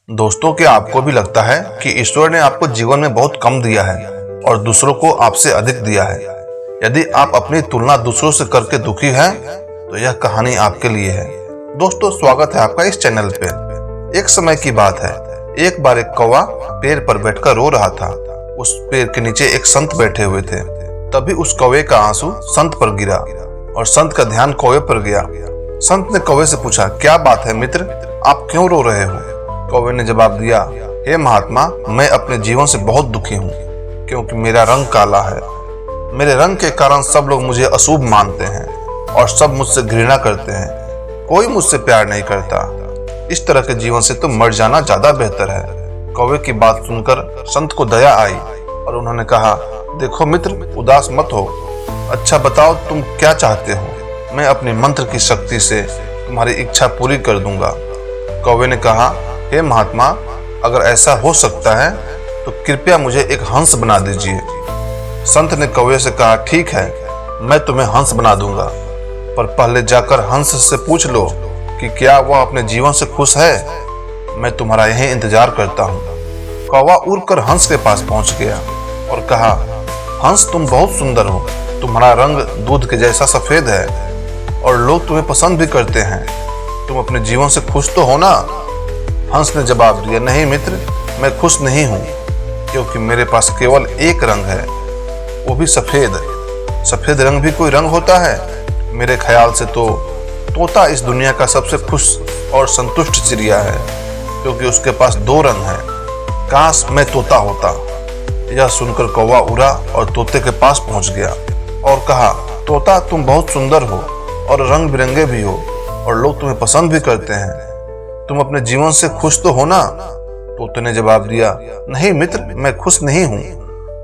दोस्तों, क्या आपको भी लगता है कि ईश्वर ने आपको जीवन में बहुत कम दिया है और दूसरों को आपसे अधिक दिया है? यदि आप अपनी तुलना दूसरों से करके दुखी हैं, तो यह कहानी आपके लिए है। दोस्तों, स्वागत है आपका इस चैनल पे। एक समय की बात है, एक बार एक कौवा पेड़ पर बैठकर रो रहा था। उस पेड़ के नीचे एक संत बैठे हुए थे। तभी उस कौवे का आंसू संत पर गिरा और संत का ध्यान कौवे पर गया। संत ने कौवे से पूछा, क्या बात है मित्र, आप क्यों रो रहे हो? कौवे ने जवाब दिया, हे महात्मा, मैं अपने जीवन से बहुत दुखी हूँ, क्योंकि मेरा रंग काला है। मेरे रंग के कारण सब लोग मुझे अशुभ मानते हैं और सब मुझसे घृणा करते हैं। कोई मुझसे प्यार नहीं करता। इस तरह के जीवन से तो मर जाना ज्यादा बेहतर है। कौवे की बात सुनकर संत को दया आई और उन्होंने कहा, देखो मित्र, उदास मत हो। अच्छा बताओ, तुम क्या चाहते हो? मैं अपने मंत्र की शक्ति से तुम्हारी इच्छा पूरी कर दूंगा। कौवे ने कहा, हे महात्मा, अगर ऐसा हो सकता है तो कृपया मुझे एक हंस बना दीजिए। संत ने कौवे से कहा, ठीक है, मैं तुम्हें हंस बना दूंगा, पर पहले जाकर हंस से पूछ लो कि क्या वह अपने जीवन से खुश है। मैं तुम्हारा यहीं इंतजार करता हूँ। कौवा उड़कर हंस के पास पहुंच गया और कहा, हंस, तुम बहुत सुंदर हो। तुम्हारा रंग दूध के जैसा सफेद है और लोग तुम्हें पसंद भी करते हैं। तुम अपने जीवन से खुश तो हो ना? हंस ने जवाब दिया, नहीं मित्र, मैं खुश नहीं हूँ, क्योंकि मेरे पास केवल एक रंग है, वो भी सफेद। सफेद रंग भी कोई रंग होता है? मेरे ख्याल से तो तोता इस दुनिया का सबसे खुश और संतुष्ट चिड़िया है, क्योंकि उसके पास दो रंग हैं। काश मैं तोता होता। यह सुनकर कौवा उड़ा और तोते के पास पहुंच गया और कहा, तोता, तुम बहुत सुंदर हो और रंग बिरंगे भी हो और लोग तुम्हें पसंद भी करते हैं। तुम अपने जीवन से खुश तो हो ना? तोते ने जवाब दिया, नहीं मित्र, मैं खुश नहीं हूँ,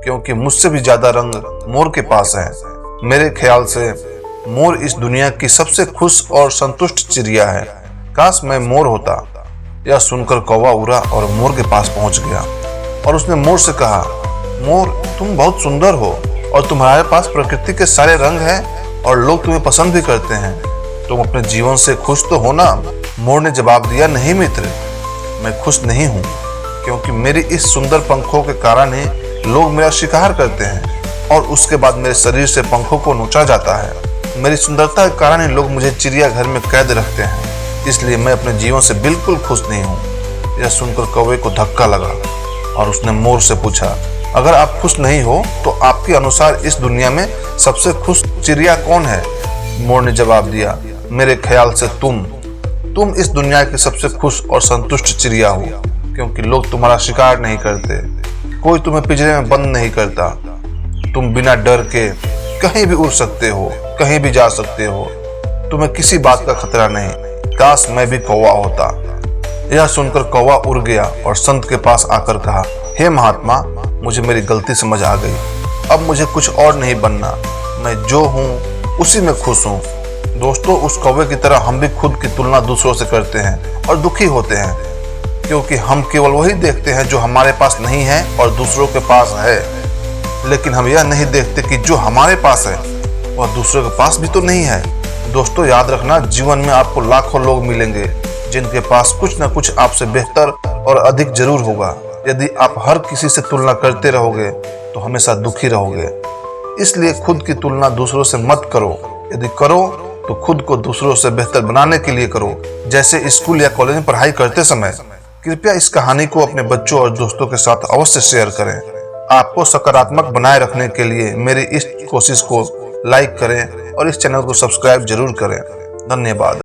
क्योंकि मुझसे भी ज्यादा रंग मोर के पास है। मेरे ख्याल से मोर इस दुनिया की सबसे खुश और संतुष्ट चिड़िया है। काश मैं मोर होता। यह सुनकर कौवा उड़ा और मोर के पास पहुंच गया और उसने मोर से कहा, मोर, तुम बहुत सुंदर हो और तुम्हारे पास प्रकृति के सारे रंग हैं और लोग तुम्हें पसंद भी करते हैं। तुम अपने जीवन से खुश तो हो ना? मोर ने जवाब दिया, नहीं मित्र, मैं खुश नहीं हूँ, क्योंकि मेरी इस सुंदर पंखों के कारण ही लोग मेरा शिकार करते हैं और उसके बाद मेरे शरीर से पंखों को नोचा जाता है। मेरी सुंदरता के कारण ही लोग मुझे चिड़ियाघर में कैद रखते हैं, इसलिए मैं अपने जीवन से बिल्कुल खुश नहीं हूँ। यह सुनकर कौवे को धक्का लगा और उसने मोर से पूछा, अगर आप खुश नहीं हो तो आपके अनुसार इस दुनिया में सबसे खुश चिड़िया कौन है? मोर ने जवाब दिया, मेरे ख्याल से तुम इस दुनिया की सबसे खुश और संतुष्ट चिड़िया हो, क्योंकि लोग तुम्हारा शिकार नहीं करते। कोई तुम्हें पिंजरे में बंद नहीं करता। तुम बिना डर के कहीं भी उड़ सकते हो, कहीं भी जा सकते हो। तुम्हें किसी बात का खतरा नहीं। काश मैं भी कौवा होता। यह सुनकर कौवा उड़ गया और संत के पास आकर कहा, हे महात्मा, मुझे मेरी गलती समझ आ गई। अब मुझे कुछ और नहीं बनना। मैं जो हूँ उसी में खुश हूँ। दोस्तों, उस कौवे की तरह हम भी खुद की तुलना दूसरों से करते हैं और दुखी होते हैं, क्योंकि हम केवल वही देखते हैं जो हमारे पास नहीं है और दूसरों के पास है। लेकिन हम यह नहीं देखते कि जो हमारे पास है वह दूसरों के पास भी तो नहीं है। दोस्तों, याद रखना, जीवन में आपको लाखों लोग मिलेंगे जिनके पास कुछ न कुछ आपसे बेहतर और अधिक जरूर होगा। यदि आप हर किसी से तुलना करते रहोगे तो हमेशा दुखी रहोगे। इसलिए खुद की तुलना दूसरों से मत करो। यदि करो तो खुद को दूसरों से बेहतर बनाने के लिए करो। जैसे स्कूल या कॉलेज में पढ़ाई करते समय कृपया इस कहानी को अपने बच्चों और दोस्तों के साथ अवश्य शेयर करें। आपको सकारात्मक बनाए रखने के लिए मेरी इस कोशिश को लाइक करें और इस चैनल को सब्सक्राइब जरूर करें। धन्यवाद।